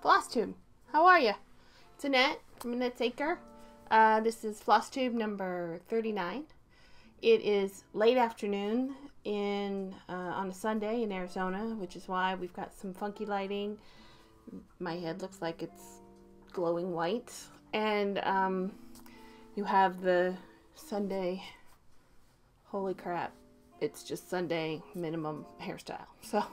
FlossTube. How are you? It's Annette from Annette's Acre. This is FlossTube number 39. It is late afternoon on a Sunday in Arizona, which is why we've got some funky lighting. My head looks like it's glowing white. And you have the Sunday, holy crap, it's just Sunday minimum hairstyle. So,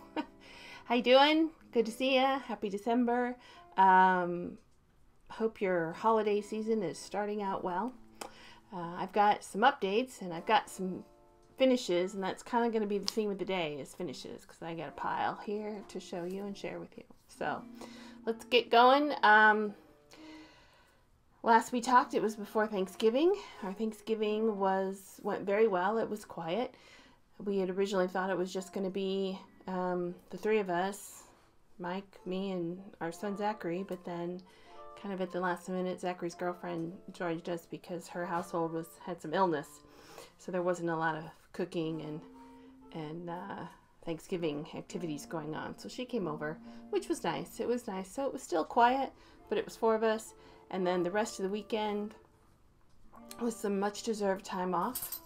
how you doing? Good to see ya. Happy December. Hope your holiday season is starting out well. I've got some updates and I've got some finishes, and that's kind of going to be the theme of the day is finishes, because I got a pile here to show you and share with you. So let's get going. Last we talked, it was before Thanksgiving. Our Thanksgiving went very well. It was quiet. We had originally thought it was just going to be the three of us, Mike, me, and our son Zachary, but then kind of at the last minute, Zachary's girlfriend joined us because her household had some illness, so there wasn't a lot of cooking and Thanksgiving activities going on. So she came over, which was nice. It was nice. So it was still quiet, but it was four of us, and then the rest of the weekend was some much-deserved time off.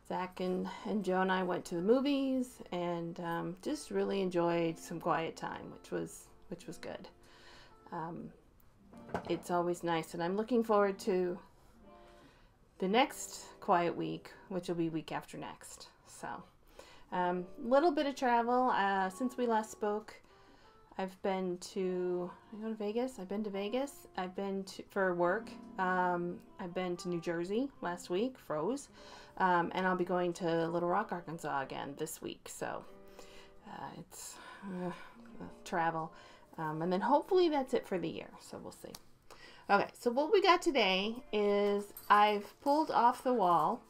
Zach and Joe and I went to the movies and just really enjoyed some quiet time, which was good. It's always nice, and I'm looking forward to the next quiet week, which will be week after next. So, little bit of travel. Since we last spoke, I've been to Vegas. I've been to Vegas. I've been for work. I've been to New Jersey last week, froze. And I'll be going to Little Rock, Arkansas again this week. So, it's travel. And then hopefully that's it for the year. So we'll see. Okay, so what we got today is I've pulled off the wall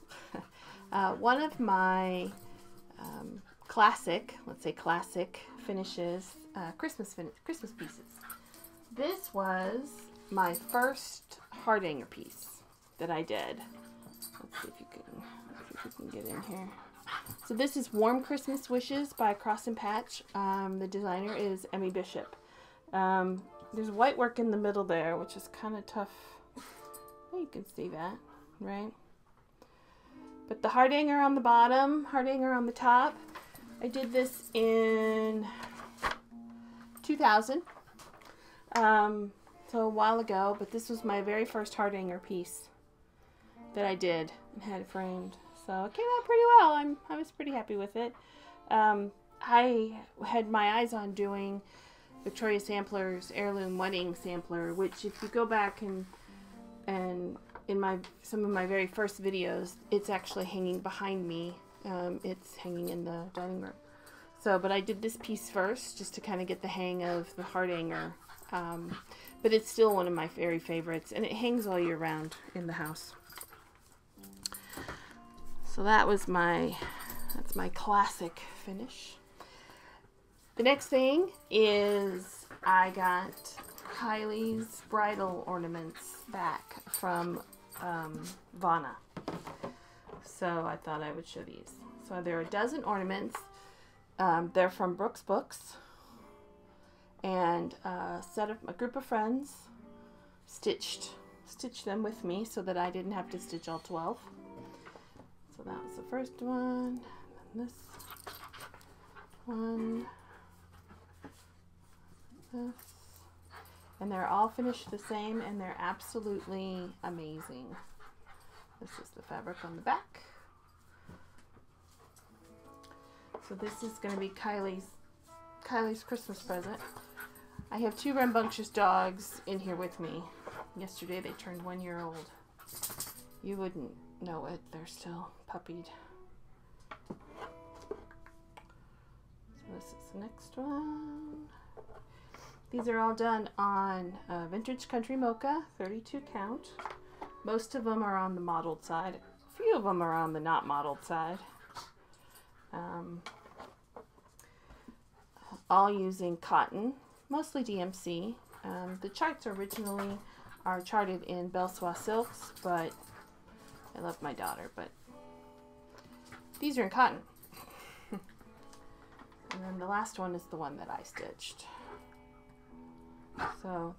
one of my classic finishes, Christmas pieces. This was my first heart hanger piece that I did. Let's see if you can get in here. So this is Warm Christmas Wishes by Cross and Patch. The designer is Emmy Bishop. There's white work in the middle there, which is kind of tough. You can see that, right? But the heart hanger on the bottom, heart hanger on the top. I did this in 2000, so a while ago, but this was my very first heart hanger piece that I did and had it framed. So it came out pretty well. I was pretty happy with it. I had my eyes on doing Victoria Sampler's Heirloom Wedding Sampler, which if you go back and in some of my very first videos, it's actually hanging behind me. It's hanging in the dining room. So, but I did this piece first just to kind of get the hang of the heart hanger. But it's still one of my very favorites, and it hangs all year round in the house. So that's my classic finish. The next thing is I got Kylie's bridal ornaments back from Vana. So I thought I would show these. So there are a dozen ornaments. They're from Brooks Books. And a group of friends stitched them with me so that I didn't have to stitch all 12. So that was the first one. And this one. And they're all finished the same, and they're absolutely amazing. This is the fabric on the back. So this is going to be Kylie's Christmas present. I have two rambunctious dogs in here with me. Yesterday they turned 1 year old. You wouldn't know it. They're still puppied. So this is the next one. These are all done on Vintage Country Mocha, 32 count. Most of them are on the mottled side. A few of them are on the not mottled side. All using cotton, mostly DMC. The charts originally are charted in Belsois silks, but I love my daughter, but these are in cotton. And then the last one is the one that I stitched. So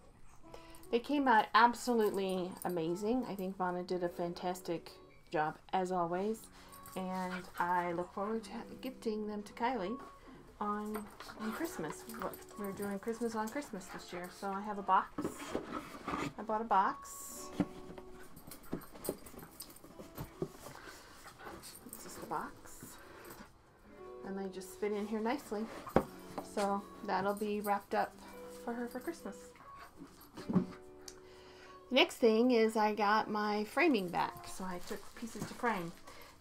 they came out absolutely amazing. I think Vonna did a fantastic job as always, and I look forward to gifting them to Kylie on Christmas. We're doing Christmas on Christmas this year, so I have a box. I bought a box. This is the box, and they just fit in here nicely. So that'll be wrapped up for her for Christmas. Next thing is I got my framing back, so I took pieces to frame.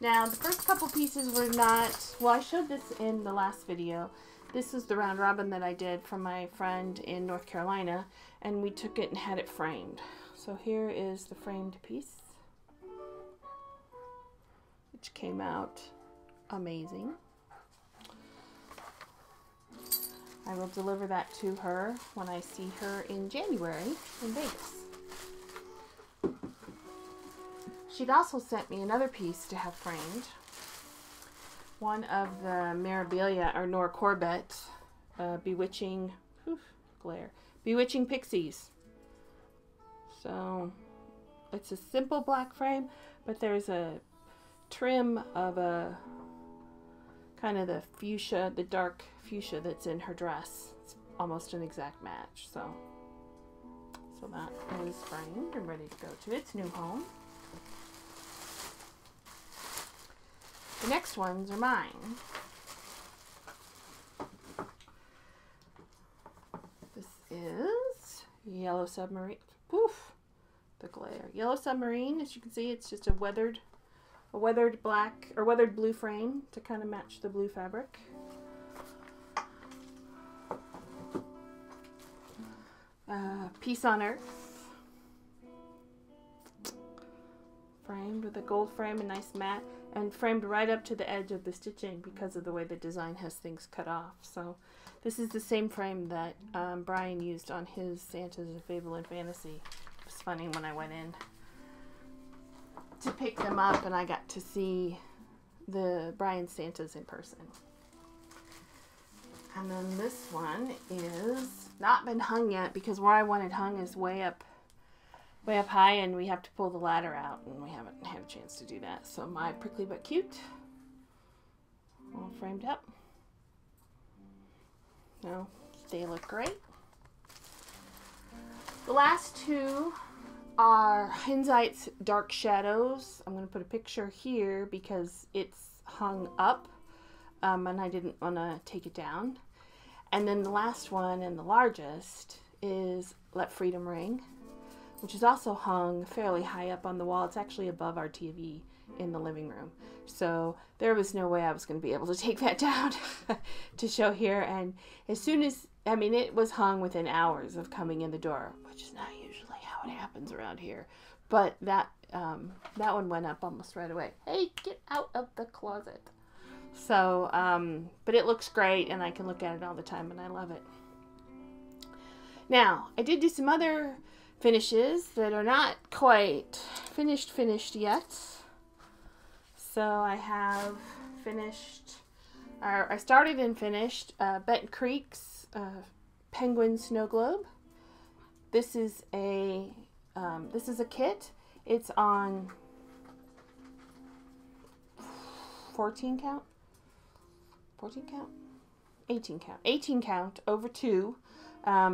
Now the first couple pieces were not, well, I showed this in the last video. This is the round robin that I did from my friend in North Carolina, and we took it and had it framed. So here is the framed piece, which came out amazing. I will deliver that to her when I see her in January in Vegas. She'd also sent me another piece to have framed. One of the Mirabilia, or Nora Corbett, Bewitching Pixies. So it's a simple black frame, but there's a trim of a kind of the fuchsia, the dark fuchsia that's in her dress. It's almost an exact match. So that is framed and ready to go to its new home. The next ones are mine. This is Yellow Submarine. Poof! The glare. Yellow Submarine, as you can see, it's just a weathered black or weathered blue frame to kind of match the blue fabric. Peace on Earth. Framed with a gold frame, a nice matte, and framed right up to the edge of the stitching because of the way the design has things cut off. So this is the same frame that Brian used on his Santas of Fable and Fantasy. It was funny when I went in to pick them up and I got to see the Brian Santas in person. And then this one is not been hung yet because where I want it hung is way up high, and we have to pull the ladder out, and we haven't had a chance to do that. So my Prickly But Cute, all framed up. Now they look great. The last two are Hinzeit's Dark Shadows. I'm going to put a picture here because it's hung up, and I didn't want to take it down. And then the last one and the largest is Let Freedom Ring, which is also hung fairly high up on the wall. It's actually above our TV in the living room. So there was no way I was going to be able to take that down to show here. And as soon as, I mean, it was hung within hours of coming in the door, which is not usually how it happens around here. But that one went up almost right away. Hey, get out of the closet. So, but it looks great, and I can look at it all the time, and I love it. Now, I did do some other finishes that are not quite finished yet. So I have finished, or I started and finished Benton Creek's Penguin Snow Globe. This is a kit. It's on 14 count, 18 count over 2.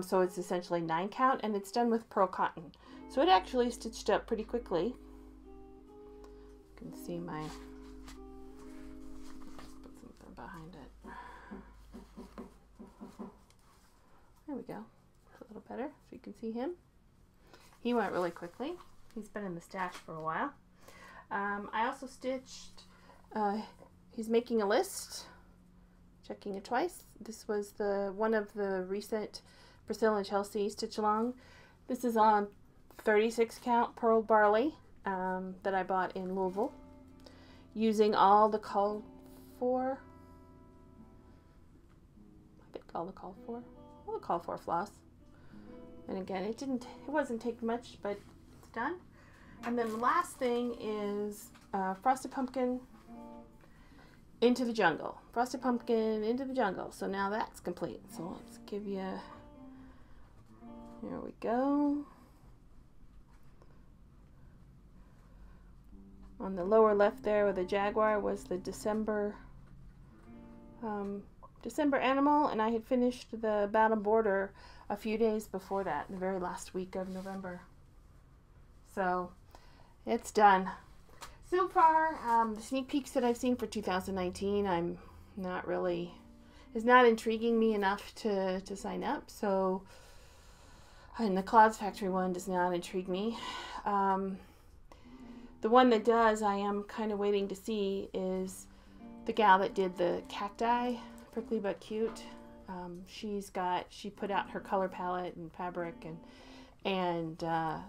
So it's essentially 9 count, and it's done with pearl cotton. So it actually stitched up pretty quickly. You can see my, put something behind it. There we go. It's a little better so you can see him. He went really quickly. He's been in the stash for a while. I also stitched, he's making a list, checking it twice. This was one of the recent Priscilla and Chelsea stitch along. This is on 36 count pearl barley that I bought in Louisville, using all the called for, I think all the called for floss. And again, it wasn't taking much, but it's done. And then the last thing is Frosted Pumpkin Into the Jungle. Frosted Pumpkin Into the Jungle. So now that's complete. So let's give you Here we go. On the lower left there with the jaguar was the December animal, and I had finished the bottom border a few days before that, the very last week of November. So it's done. So far, the sneak peeks that I've seen for 2019, I'm not really, is not intriguing me enough to sign up. So, and the Clouds Factory one does not intrigue me. The one that does, I am kind of waiting to see, is the gal that did the cacti, Prickly But Cute. She put out her color palette and fabric, and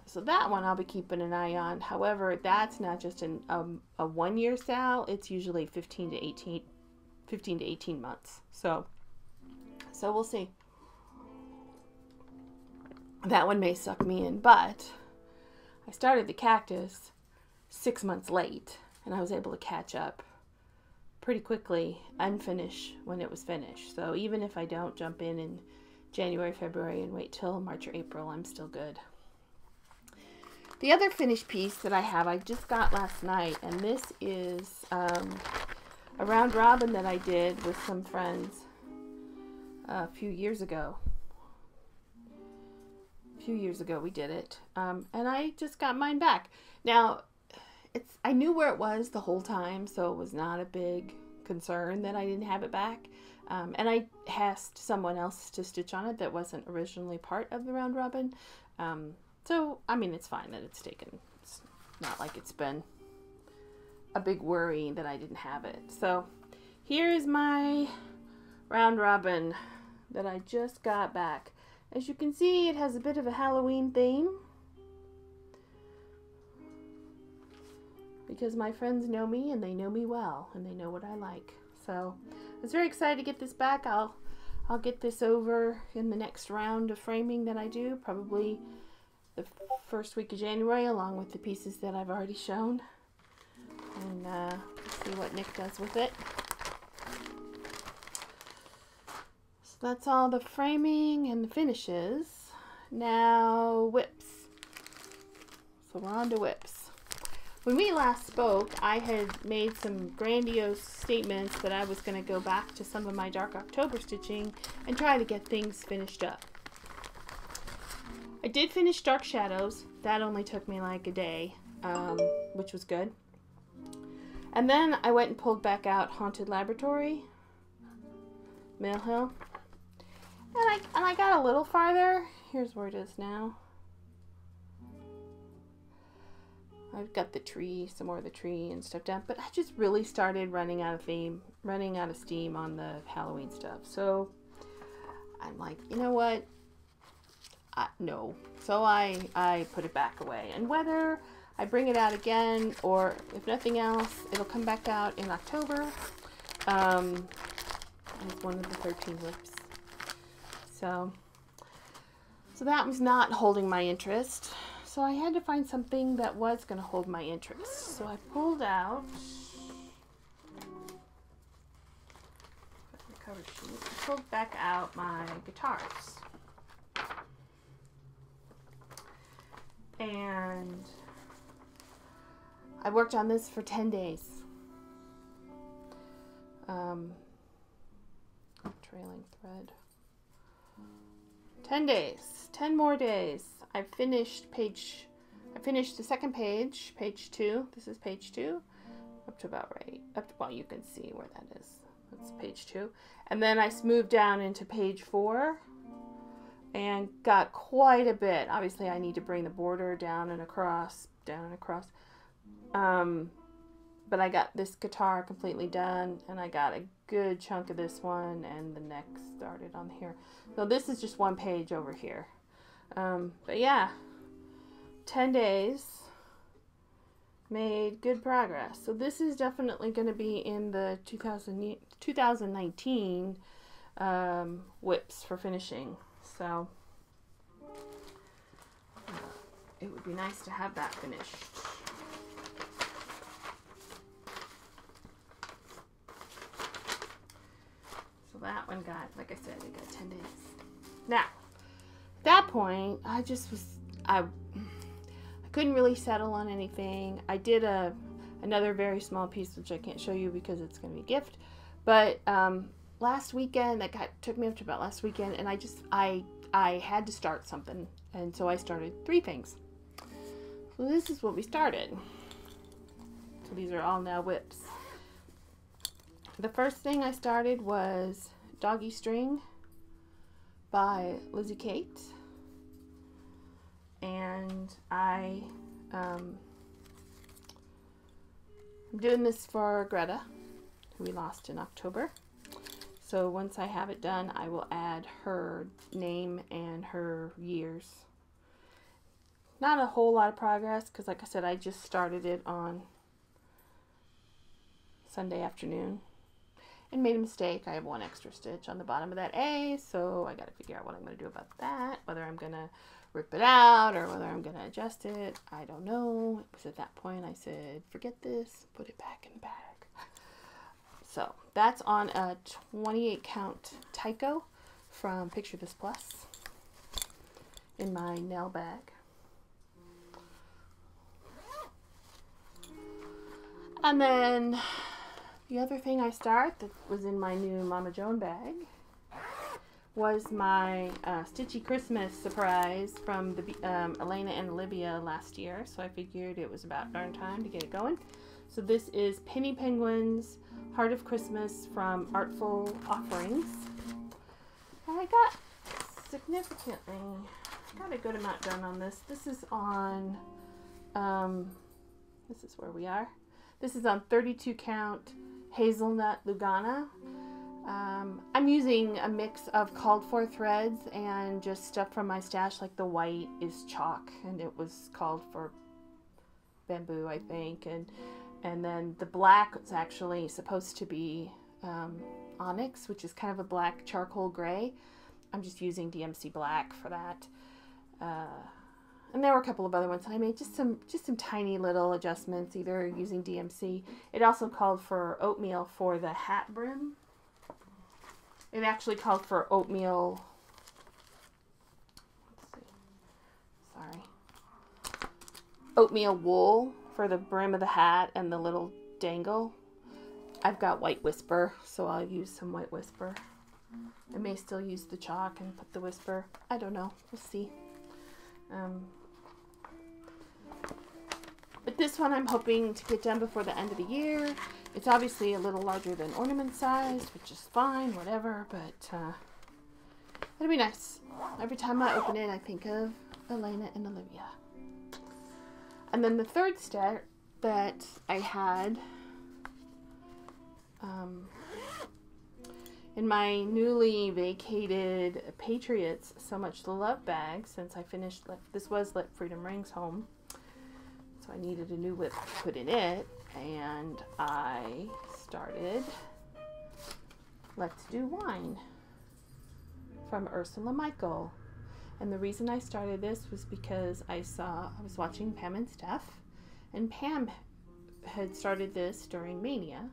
so that one I'll be keeping an eye on. However, that's not just a 1 year sale. It's usually 15 to 18 months. So we'll see. That one may suck me in, but I started the cactus 6 months late, and I was able to catch up pretty quickly and finish when it was finished. So even if I don't jump in January, February, and wait till March or April, I'm still good. The other finished piece that I have, I just got last night, and this is a round robin that I did with some friends a few years ago. A few years ago we did it, and I just got mine back. Now, I knew where it was the whole time, so it was not a big concern that I didn't have it back. And I asked someone else to stitch on it that wasn't originally part of the round robin. So, I mean, it's fine that it's taken. It's not like it's been a big worry that I didn't have it. So, here is my round robin that I just got back. As you can see, it has a bit of a Halloween theme, because my friends know me, and they know me well, and they know what I like. So I was very excited to get this back. I'll get this over in the next round of framing that I do, probably the first week of January, along with the pieces that I've already shown, and see what Nick does with it. So that's all the framing and the finishes. Now whips. So we're on to whips. When we last spoke, I had made some grandiose statements that I was going to go back to some of my Dark October stitching and try to get things finished up. I did finish Dark Shadows. That only took me like a day, which was good. And then I went and pulled back out Haunted Laboratory, Mill Hill. And I got a little farther. Here's where it is now. I've got the tree, some more of the tree and stuff down, but I just really started running out of steam on the Halloween stuff. So I'm like, you know what? No. So I put it back away. And whether I bring it out again, or if nothing else, it'll come back out in October. It's one of the 13 whips. So that was not holding my interest. So I had to find something that was going to hold my interest. So I pulled out the cover sheet. I pulled back out my guitars. And I worked on this for 10 days. Trailing thread. 10 days. 10 more days. I finished the second page, page 2. This is page 2. Up to about right. Well, you can see where that is. That's page 2. And then I moved down into page 4 and got quite a bit. Obviously, I need to bring the border down and across. But I got this guitar completely done, and I got a good chunk of this one, and the next started on here. So this is just one page over here. But yeah, 10 days, made good progress. So this is definitely going to be in the 2019 whips for finishing. So it would be nice to have that finished. So that one got, like I said, it got 10 days. Now, that point, I couldn't really settle on anything. I did another very small piece, which I can't show you because it's going to be a gift. But last weekend, took me up to about last weekend, and I had to start something, and so I started 3 things. So this is what we started. So these are all now whips. The first thing I started was Doggy String by Lizzie Kate, and I'm doing this for Greta, who we lost in October. So once I have it done, I will add her name and her years. Not a whole lot of progress because, like I said, I just started it on Sunday afternoon and made a mistake. I have 1 extra stitch on the bottom of that A, so I got to figure out what I'm going to do about that, whether I'm going to rip it out or whether I'm going to adjust it. I don't know. It was at that point I said, forget this, put it back in the bag. So that's on a 28 count Tyco from Picture This Plus in my nail bag. And then the other thing I started that was in my new Mama Joan bag was my Stitchy Christmas surprise from the Elena and Olivia last year. So I figured it was about darn time to get it going. So this is Penny Penguin's Heart of Christmas from Artful Offerings. And I got a good amount done on this. This is on, this is where we are. This is on 32 count Hazelnut Lugana. I'm using a mix of called for threads and just stuff from my stash, like the white is chalk and it was called for bamboo, I think, and then the black was actually supposed to be onyx, which is kind of a black charcoal gray. I'm just using DMC black for that. And there were a couple of other ones I made, just some tiny little adjustments, either using DMC. It also called for oatmeal for the hat brim. It actually called for oatmeal, oatmeal wool for the brim of the hat and the little dangle. I've got White Whisper, so I'll use some White Whisper. I may still use the chalk and put the whisper. I don't know. We'll see. But this one I'm hoping to get done before the end of the year. It's obviously a little larger than ornament size, which is fine, whatever, but it'll be nice. Every time I open it, I think of Elena and Olivia. And then the third step that I had in my newly vacated Patriots So Much to Love bag, since I finished, this was Let Freedom Rings home, so I needed a new whip to put in it, and I started Let's Do Wine from Ursula Michael. And the reason I started this was because I was watching Pam and Steph, and Pam had started this during Mania,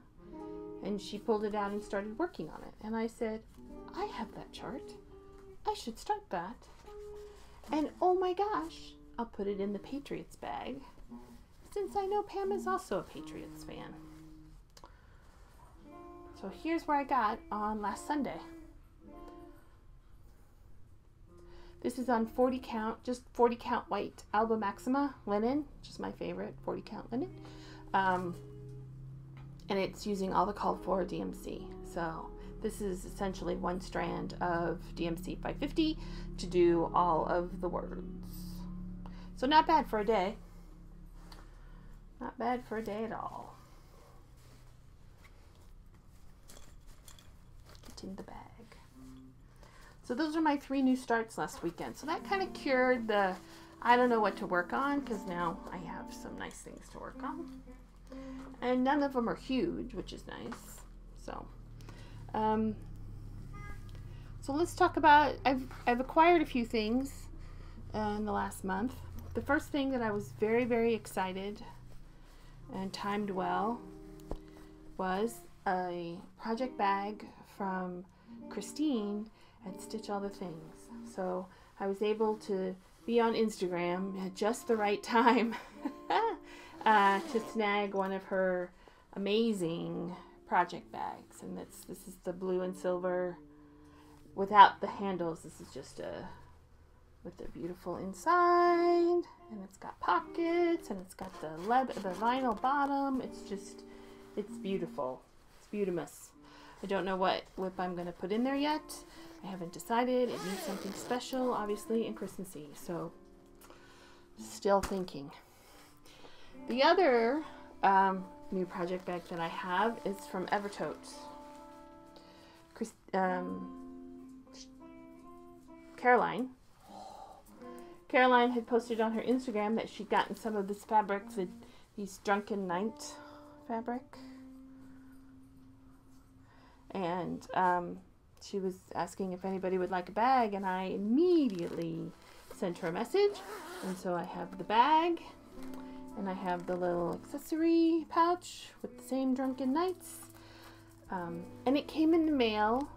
and she pulled it out and started working on it. And I said, I have that chart. I should start that. And oh my gosh, I'll put it in the Patriots bag, since I know Pam is also a Patriots fan. So here's where I got on last Sunday. This is on 40 count, just 40 count white Alba Maxima linen, which is my favorite 40 count linen. And it's using all the called for DMC. So this is essentially one strand of DMC 550 to do all of the words. So not bad for a day. Not bad for a day at all. Get in the bag. So those are my 3 new starts last weekend. So that kind of cured the, I don't know what to work on, because now I have some nice things to work on. And none of them are huge, which is nice. So, so let's talk about, I've acquired a few things in the last month. The first thing that I was very, very excited and timed well was a project bag from Christine at Stitch All the Things. So I was able to be on Instagram at just the right time to snag one of her amazing project bags. And this is the blue and silver without the handles. This is just with the beautiful inside, and it's got pockets, and it's got the vinyl bottom. It's beautiful. It's beautimous. I don't know what whip I'm going to put in there yet. I haven't decided. It needs something special, obviously, and Christmassy, so still thinking. The other new project bag that I have is from Evertote. Caroline had posted on her Instagram that she'd gotten some of this fabric, these Drunken Night fabric. And she was asking if anybody would like a bag, and I immediately sent her a message. And so I have the bag, and I have the little accessory pouch with the same Drunken Nights. And it came in the mail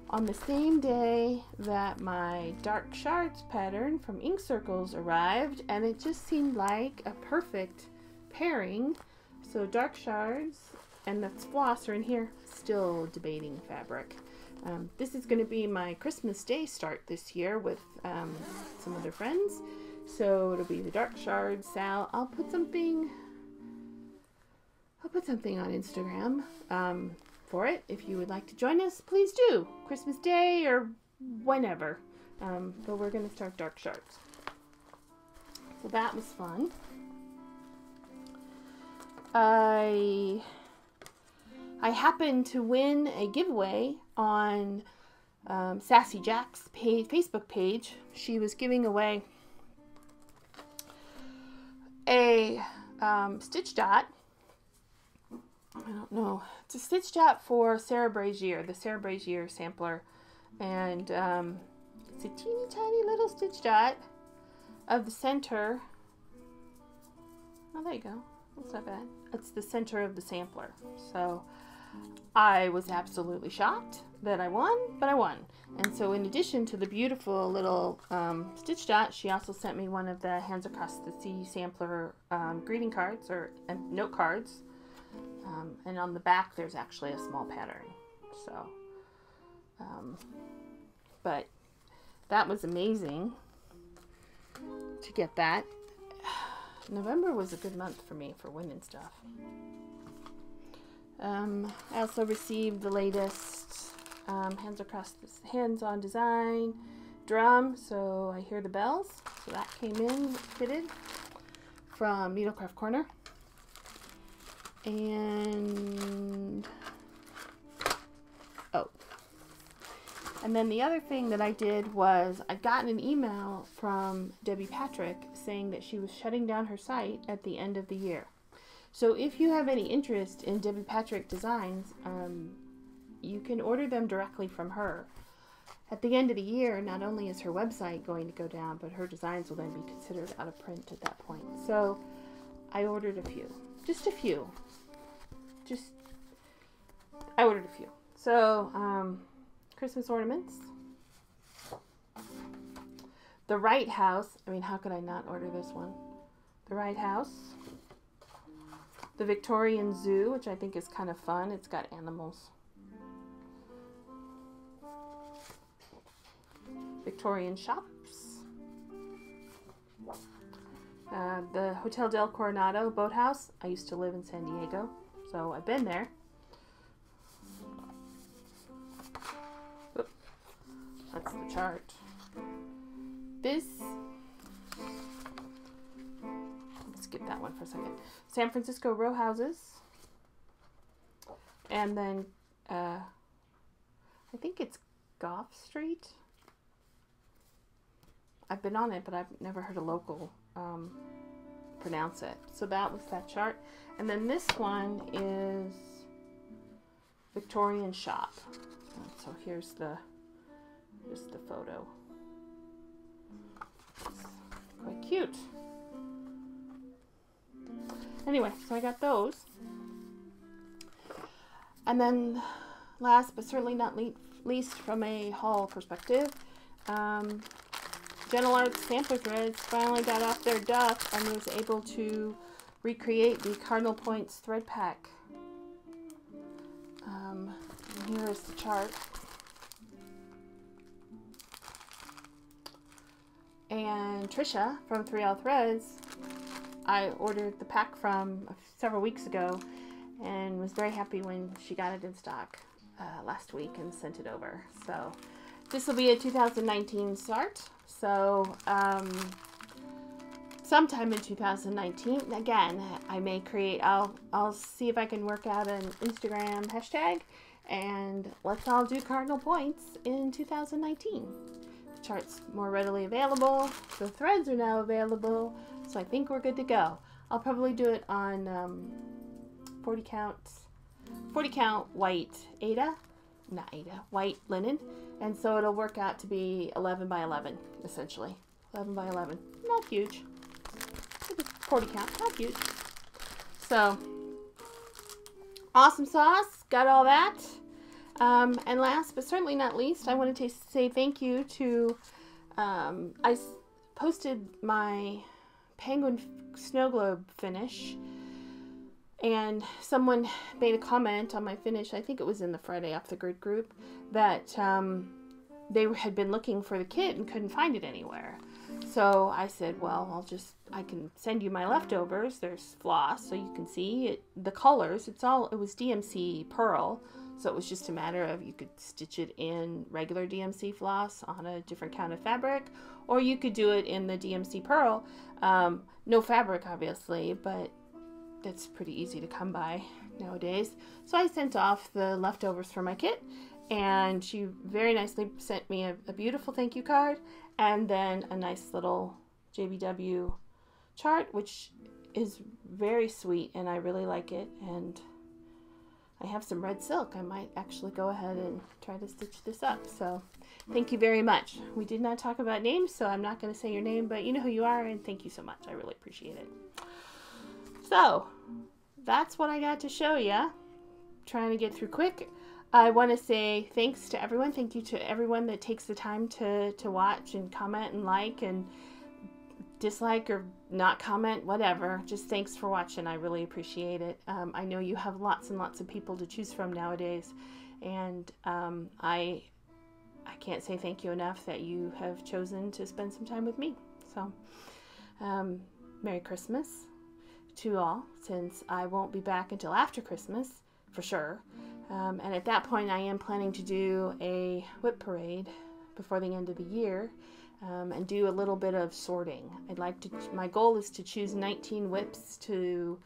on the same day that my Dark Shards pattern from Ink Circles arrived, and it just seemed like a perfect pairing. So Dark Shards and that's floss are in here. Still debating fabric. This is going to be my Christmas Day start this year with some other friends. So it'll be the Dark Shards. Sal, I'll put something on Instagram for it. If you would like to join us, please do. Christmas Day or whenever. But we're going to start Dark Shards. So that was fun. I happened to win a giveaway on Sassy Jack's Facebook page. She was giving away a stitch dot. I don't know. It's a stitch dot for Sarah Brazier, the Sarah Brazier sampler. And it's a teeny tiny little stitch dot of the center. Oh, there you go. That's not bad. It's the center of the sampler. So I was absolutely shocked that I won, but I won. And so in addition to the beautiful little stitch dot, she also sent me one of the Hands Across the Sea sampler greeting cards or note cards. And on the back there's actually a small pattern. So, but that was amazing to get that. November was a good month for me for winning stuff. I also received the latest Hands On Design drum, so I hear the bells. So that came in fitted from Needlecraft Corner. And and then the other thing that I did was I'd gotten an email from Debbie Patrick saying that she was shutting down her site at the end of the year. So if you have any interest in Debbie Patrick designs, you can order them directly from her. At the end of the year, not only is her website going to go down, but her designs will then be considered out of print at that point. So I ordered a few. Just a few. I ordered a few. So, Christmas ornaments. The Wright House. I mean, how could I not order this one? The Wright House. The Victorian Zoo, which I think is kind of fun. It's got animals. Victorian Shops. The Hotel del Coronado Boathouse. I used to live in San Diego, so I've been there. Oop. That's the chart. This, let's skip that one for a second. San Francisco row houses. And then, I think it's Gough Street. I've been on it, but I've never heard a local pronounce it. So that was that chart. And then this one is Victorian Shop. So here's the photo. It's quite cute. Anyway, so I got those. And then last but certainly not least from a haul perspective, Gentle Arts Sampler Threads finally got off their duff and was able to recreate the Cardinal Points thread pack. And here is the chart. And Trisha from 3L Threads, I ordered the pack from several weeks ago and was very happy when she got it in stock last week and sent it over. So this will be a 2019 start. So sometime in 2019, again, I may create, I'll see if I can work out an Instagram hashtag, and let's all do Cardinal Points in 2019. The chart's more readily available. The threads are now available, so I think we're good to go. I'll probably do it on 40 count white white linen, and so it'll work out to be 11 by 11, essentially. 11 by 11, not huge. 40 count, not huge. So, awesome sauce, got all that. And last but certainly not least, I wanted to say thank you to, I posted my penguin snow globe finish, and someone made a comment on my finish, I think it was in the Friday Off the Grid group, that they had been looking for the kit and couldn't find it anywhere. So I said, well, I can send you my leftovers. There's floss, so you can see it, the colors. It was DMC pearl, so it was just a matter of, you could stitch it in regular DMC floss on a different kind of fabric, or you could do it in the DMC pearl. No fabric, obviously, but that's pretty easy to come by nowadays. So I sent off the leftovers for my kit, and she very nicely sent me a beautiful thank you card, and then a nice little JBW chart, which is very sweet, and I really like it. And I have some red silk. I might actually go ahead and try to stitch this up. So thank you very much. We did not talk about names, so I'm not going to say your name, but you know who you are, and thank you so much. I really appreciate it. So that's what I got to show you. Trying to get through quick. I want to say thanks to everyone. Thank you to everyone that takes the time to watch and comment and like and dislike or not comment, whatever. Just thanks for watching. I really appreciate it. I know you have lots and lots of people to choose from nowadays, and I can't say thank you enough that you have chosen to spend some time with me. So Merry Christmas to all, since I won't be back until after Christmas for sure. And at that point, I am planning to do a whip parade before the end of the year, and do a little bit of sorting. My goal is to choose 19 whips to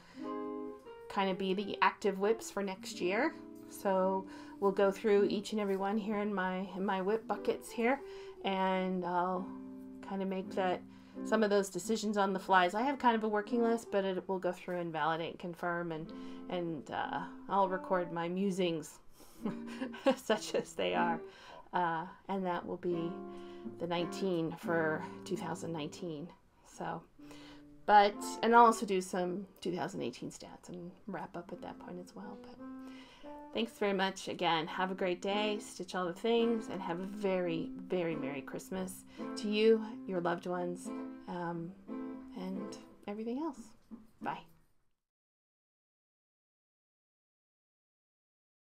kind of be the active whips for next year. So we'll go through each and every one here in my whip buckets here, and I'll kind of make some of those decisions on the flies. I have kind of a working list, but it will go through and validate and confirm, and I'll record my musings such as they are, and that will be the 19 for 2019. So, and I'll also do some 2018 stats and wrap up at that point as well. But thanks very much again. Have a great day, stitch all the things, and have a very, very Merry Christmas to you, your loved ones, and everything else. Bye.